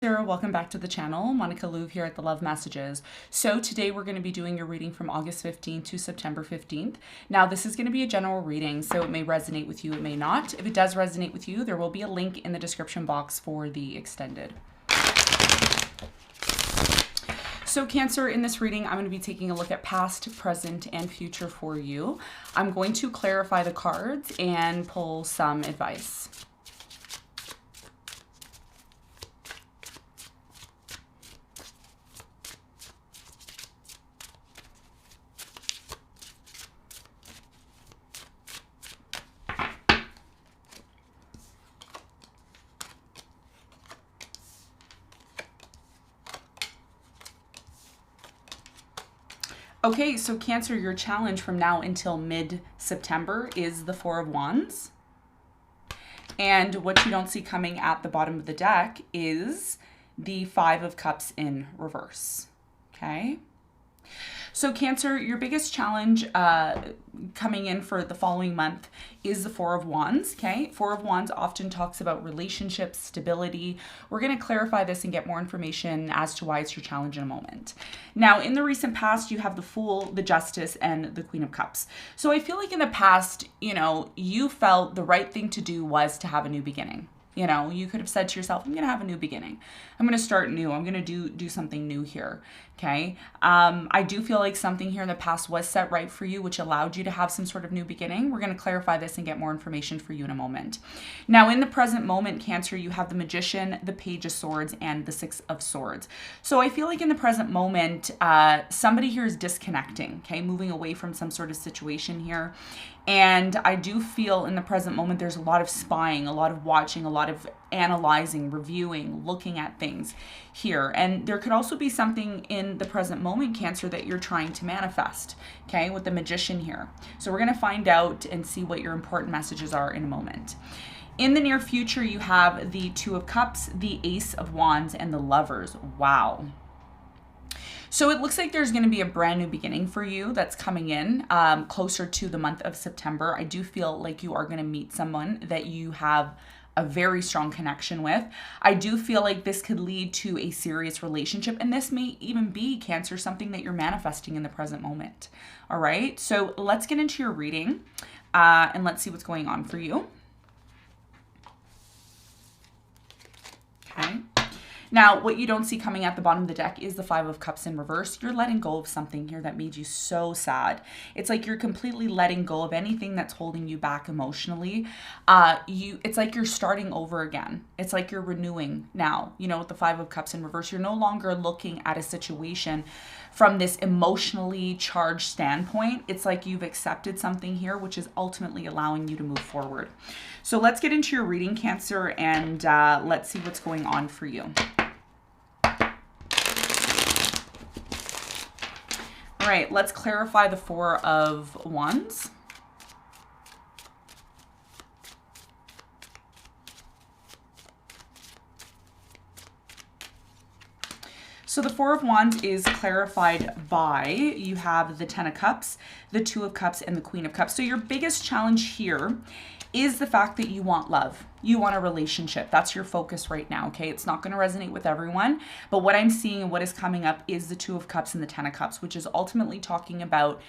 Sarah, welcome back to the channel. Monica Louv here at the Love Messages. So today we're going to be doing your reading from August 15th to September 15th. Now this is going to be a general reading, so it may resonate with you, it may not. If it does resonate with you, there will be a link in the description box for the extended. So Cancer, in this reading, I'm going to be taking a look at past, present, and future for you. I'm going to clarify the cards and pull some advice. Okay, so Cancer, your challenge from now until mid-September is the Four of Wands. And what you don't see coming at the bottom of the deck is the Five of Cups in reverse. Okay? So Cancer, your biggest challenge coming in for the following month is the Four of Wands, okay? Four of Wands often talks about relationships, stability. We're going to clarify this and get more information as to why it's your challenge in a moment. Now, in the recent past, you have the Fool, the Justice, and the Queen of Cups. So I feel like in the past, you felt the right thing to do was to have a new beginning. You could have said to yourself, I'm going to have a new beginning. I'm going to start new. I'm going to do something new here. Okay. I do feel like something here in the past was set right for you, which allowed you to have some sort of new beginning. We're going to clarify this and get more information for you in a moment. Now, in the present moment, Cancer, you have the Magician, the Page of Swords, and the Six of Swords. So I feel like in the present moment, somebody here is disconnecting, okay, moving away from some sort of situation here. And I do feel in the present moment, there's a lot of spying, a lot of watching, a lot of analyzing, reviewing, looking at things here. And there could also be something in the present moment, Cancer, that you're trying to manifest, okay, with the Magician here. So we're going to find out and see what your important messages are in a moment. In the near future, you have the Two of Cups, the Ace of Wands, and the Lovers. Wow. So it looks like there's going to be a brand new beginning for you that's coming in closer to the month of September. I do feel like you are going to meet someone that you have a very strong connection with. I do feel like this could lead to a serious relationship, and this may even be, Cancer, something that you're manifesting in the present moment. All right, so let's get into your reading and let's see what's going on for you. Okay. Now, what you don't see coming at the bottom of the deck is the Five of Cups in reverse. You're letting go of something here that made you so sad. It's like you're completely letting go of anything that's holding you back emotionally. It's like you're starting over again. It's like you're renewing now. With the Five of Cups in reverse, you're no longer looking at a situation from this emotionally charged standpoint. It's like you've accepted something here, which is ultimately allowing you to move forward. So let's get into your reading, Cancer, and let's see what's going on for you. All right, let's clarify the Four of Wands. So the Four of Wands is clarified by, you have the Ten of Cups, the Two of Cups, and the Queen of Cups. So your biggest challenge here is the fact that you want love. You want a relationship. That's your focus right now, okay? It's not going to resonate with everyone, but what I'm seeing and what is coming up is the Two of Cups and the Ten of Cups, which is ultimately talking about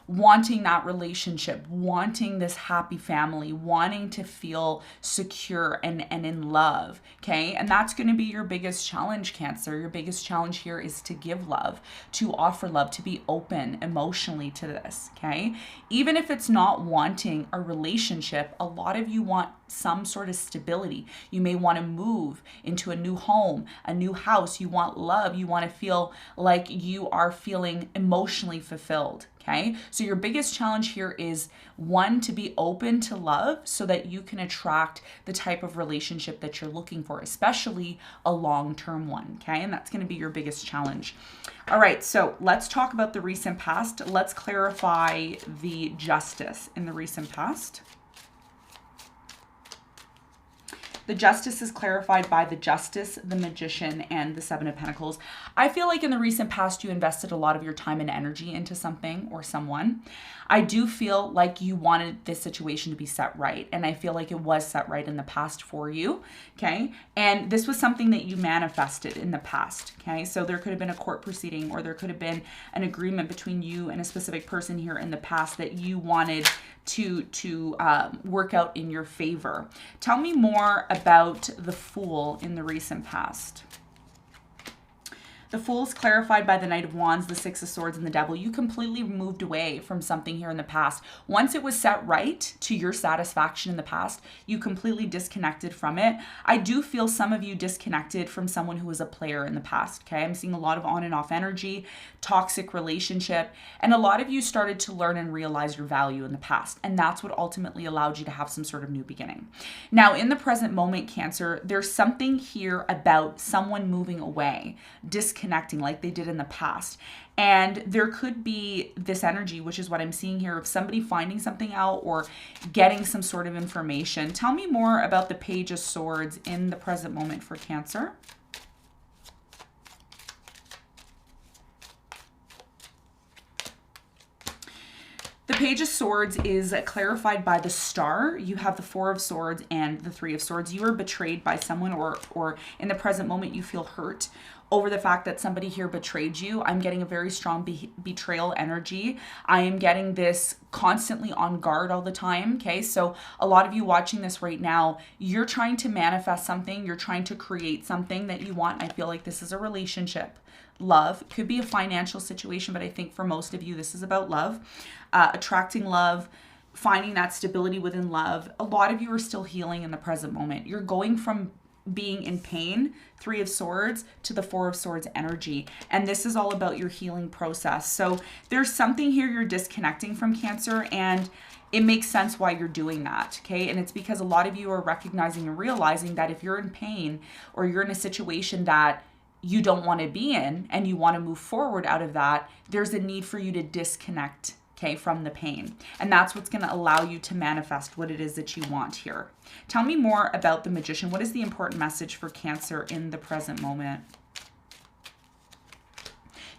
wanting that relationship, wanting this happy family, wanting to feel secure and in love, okay? And that's going to be your biggest challenge, Cancer. Your biggest challenge here is to give love, to offer love, to be open emotionally to this, okay? Even if it's not wanting a relationship, a lot of you want some sort of stability. You may want to move into a new home, a new house. You want love. You want to feel like you are feeling emotionally fulfilled. Okay, so your biggest challenge here is, one, to be open to love so that you can attract the type of relationship that you're looking for, especially a long-term one. Okay, and that's going to be your biggest challenge. All right, so let's talk about the recent past. Let's clarify the Justice in the recent past. The Justice is clarified by the Justice, the Magician, and the Seven of Pentacles. I feel like in the recent past, you invested a lot of your time and energy into something or someone. I do feel like you wanted this situation to be set right. And I feel like it was set right in the past for you. Okay. And this was something that you manifested in the past. Okay. So there could have been a court proceeding, or there could have been an agreement between you and a specific person here in the past that you wanted to work out in your favor. Tell me more about the Fool in the recent past. The Fool is clarified by the Knight of Wands, the Six of Swords, and the Devil. You completely moved away from something here in the past. Once it was set right to your satisfaction in the past, you completely disconnected from it. I do feel some of you disconnected from someone who was a player in the past, okay? I'm seeing a lot of on and off energy, toxic relationship, and a lot of you started to learn and realize your value in the past, and that's what ultimately allowed you to have some sort of new beginning. Now, in the present moment, Cancer, there's something here about someone moving away, disconnecting like they did in the past. And there could be this energy, which is what I'm seeing here, of somebody finding something out or getting some sort of information. Tell me more about the Page of Swords in the present moment for Cancer. The Page of Swords is clarified by the Star. You have the Four of Swords and the Three of Swords. You were betrayed by someone, or in the present moment you feel hurt over the fact that somebody here betrayed you. I'm getting a very strong betrayal energy. I am getting this constantly on guard all the time, okay? So a lot of you watching this right now, you're trying to manifest something. You're trying to create something that you want. I feel like this is a relationship. Love. It could be a financial situation, but I think for most of you, this is about love. Attracting love, finding that stability within love. A lot of you are still healing in the present moment. You're going from being in pain, Three of Swords, to the Four of Swords energy. And this is all about your healing process. So there's something here you're disconnecting from, Cancer, and it makes sense why you're doing that, okay? And it's because a lot of you are recognizing and realizing that if you're in pain, or you're in a situation that you don't want to be in and you want to move forward out of that, there's a need for you to disconnect, okay, from the pain. And that's what's going to allow you to manifest what it is that you want here. Tell me more about the Magician. What is the important message for Cancer in the present moment?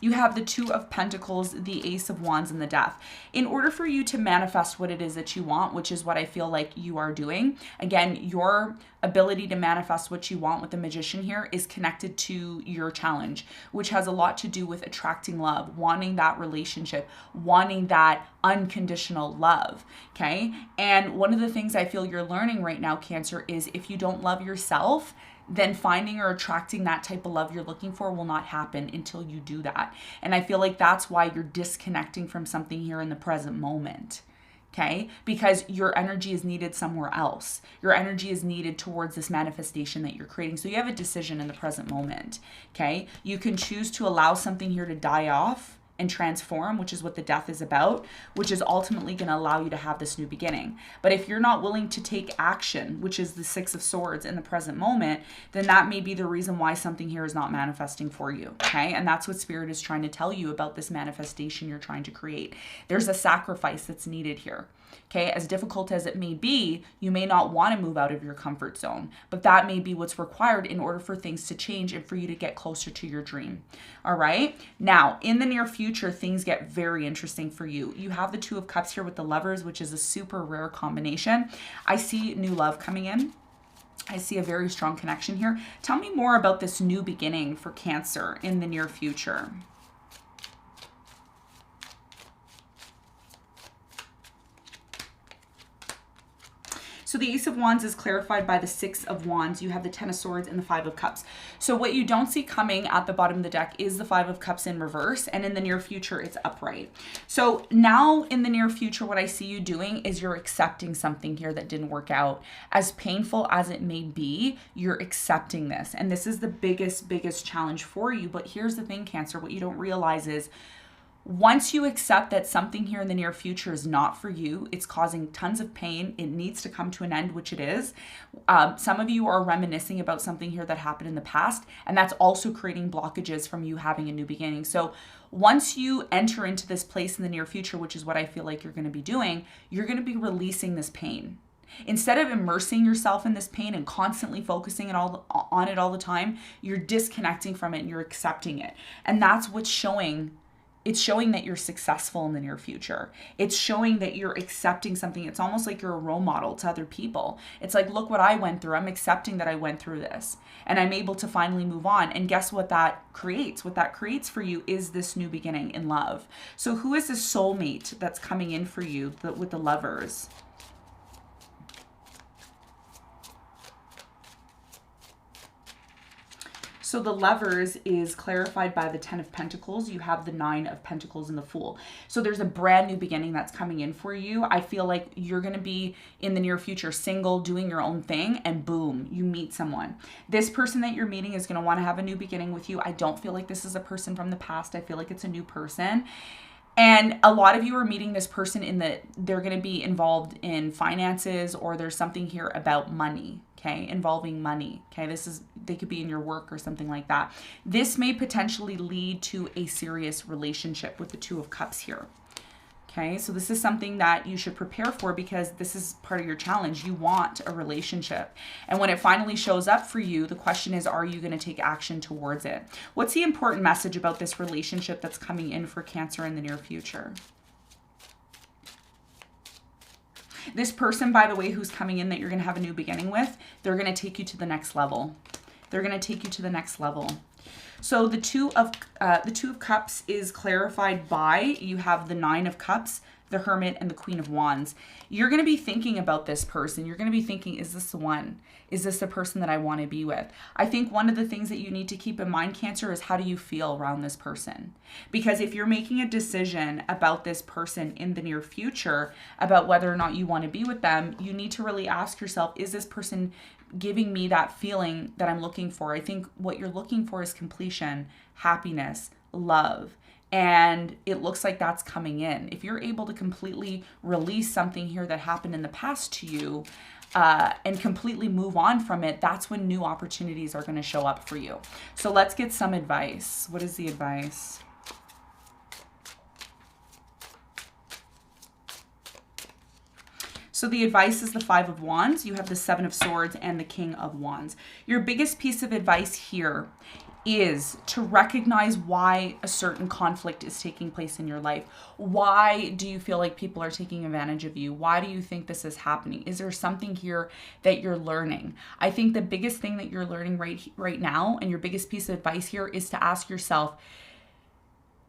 You have the Two of Pentacles, the Ace of Wands, and the Death. In order for you to manifest what it is that you want, which is what I feel like you are doing, again, your ability to manifest what you want with the Magician here is connected to your challenge, which has a lot to do with attracting love, wanting that relationship, wanting that unconditional love, okay? And one of the things I feel you're learning right now, Cancer, is if you don't love yourself, then finding or attracting that type of love you're looking for will not happen until you do that. And I feel like that's why you're disconnecting from something here in the present moment, okay? Because your energy is needed somewhere else. Your energy is needed towards this manifestation that you're creating. So you have a decision in the present moment, okay? You can choose to allow something here to die off and transform, which is what the Death is about, which is ultimately going to allow you to have this new beginning. But if you're not willing to take action, which is the Six of Swords in the present moment, then that may be the reason why something here is not manifesting for you, okay? And that's what Spirit is trying to tell you about this manifestation you're trying to create. There's a sacrifice that's needed here. Okay, as difficult as it may be, you may not want to move out of your comfort zone, but that may be what's required in order for things to change and for you to get closer to your dream. All right. Now, in the near future, things get very interesting for you. You have the Two of Cups here with the Lovers, which is a super rare combination. I see new love coming in. I see a very strong connection here. Tell me more about this new beginning for Cancer in the near future. So the Ace of Wands is clarified by the Six of Wands. You have the Ten of Swords and the Five of Cups. So what you don't see coming at the bottom of the deck is the Five of Cups in reverse, and in the near future, it's upright. So now in the near future, what I see you doing is you're accepting something here that didn't work out. As painful as it may be, you're accepting this. And this is the biggest challenge for you. But here's the thing, Cancer, what you don't realize is once you accept that something here in the near future is not for you, it's causing tons of pain, it needs to come to an end, which it is. Some of you are reminiscing about something here that happened in the past, and that's also creating blockages from you having a new beginning. So once you enter into this place in the near future, which is what I feel like you're going to be doing, you're going to be releasing this pain. Instead of immersing yourself in this pain and constantly focusing on it all the time, you're disconnecting from it and you're accepting it. And that's what's showing. It's showing that you're successful in the near future. It's showing that you're accepting something. It's almost like you're a role model to other people. It's like, look what I went through. I'm accepting that I went through this and I'm able to finally move on. And guess what that creates? What that creates for you is this new beginning in love. So who is this soulmate that's coming in for you with the Lovers? So the Lovers is clarified by the 10 of Pentacles. You have the 9 of Pentacles and the Fool. So there's a brand new beginning that's coming in for you. I feel like you're going to be in the near future single, doing your own thing, and boom, you meet someone. This person that you're meeting is going to want to have a new beginning with you. I don't feel like this is a person from the past. I feel like it's a new person. And a lot of you are meeting this person in that they're going to be involved in finances, or there's something here about money, okay, involving money, okay? They could be in your work or something like that. This may potentially lead to a serious relationship with the 2 of Cups here. Okay, so this is something that you should prepare for because this is part of your challenge. You want a relationship. And when it finally shows up for you, the question is, are you going to take action towards it? What's the important message about this relationship that's coming in for Cancer in the near future? This person, by the way, who's coming in that you're going to have a new beginning with, they're going to take you to the next level. They're going to take you to the next level. So the two of Cups is clarified by, you have the 9 of Cups, the Hermit, and the Queen of Wands. You're going to be thinking about this person. You're going to be thinking, is this the one? Is this the person that I want to be with? I think one of the things that you need to keep in mind, Cancer, is how do you feel around this person? Because if you're making a decision about this person in the near future, about whether or not you want to be with them, you need to really ask yourself, is this person giving me that feeling that I'm looking for? I think what you're looking for is completion, happiness, love. And it looks like that's coming in. If you're able to completely release something here that happened in the past to you and completely move on from it, that's when new opportunities are going to show up for you. So let's get some advice. What is the advice? So the advice is the 5 of Wands. You have the 7 of Swords and the King of Wands. Your biggest piece of advice here is to recognize why a certain conflict is taking place in your life. Why do you feel like people are taking advantage of you? Why do you think this is happening? Is there something here that you're learning? I think the biggest thing that you're learning right now, and your biggest piece of advice here, is to ask yourself,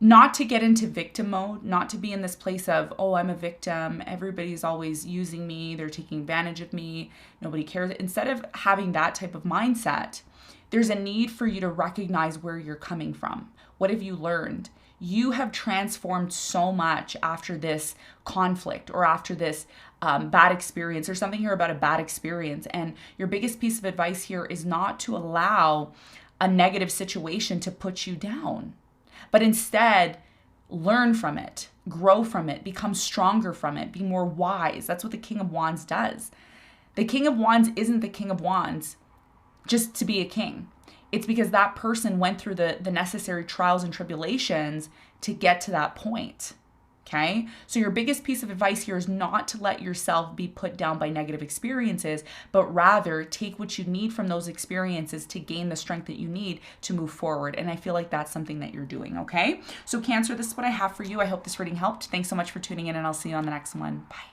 not to get into victim mode, not to be in this place of, oh, I'm a victim, everybody's always using me, they're taking advantage of me, nobody cares. Instead of having that type of mindset, there's a need for you to recognize where you're coming from. What have you learned? You have transformed so much after this conflict or after this bad experience. There's something here about a bad experience. And your biggest piece of advice here is not to allow a negative situation to put you down, but instead learn from it, grow from it, become stronger from it, be more wise. That's what the King of Wands does. The King of Wands isn't the King of Wands just to be a king. It's because that person went through the necessary trials and tribulations to get to that point. Okay? So your biggest piece of advice here is not to let yourself be put down by negative experiences, but rather take what you need from those experiences to gain the strength that you need to move forward. And I feel like that's something that you're doing, okay? So Cancer, this is what I have for you. I hope this reading helped. Thanks so much for tuning in, and I'll see you on the next one. Bye.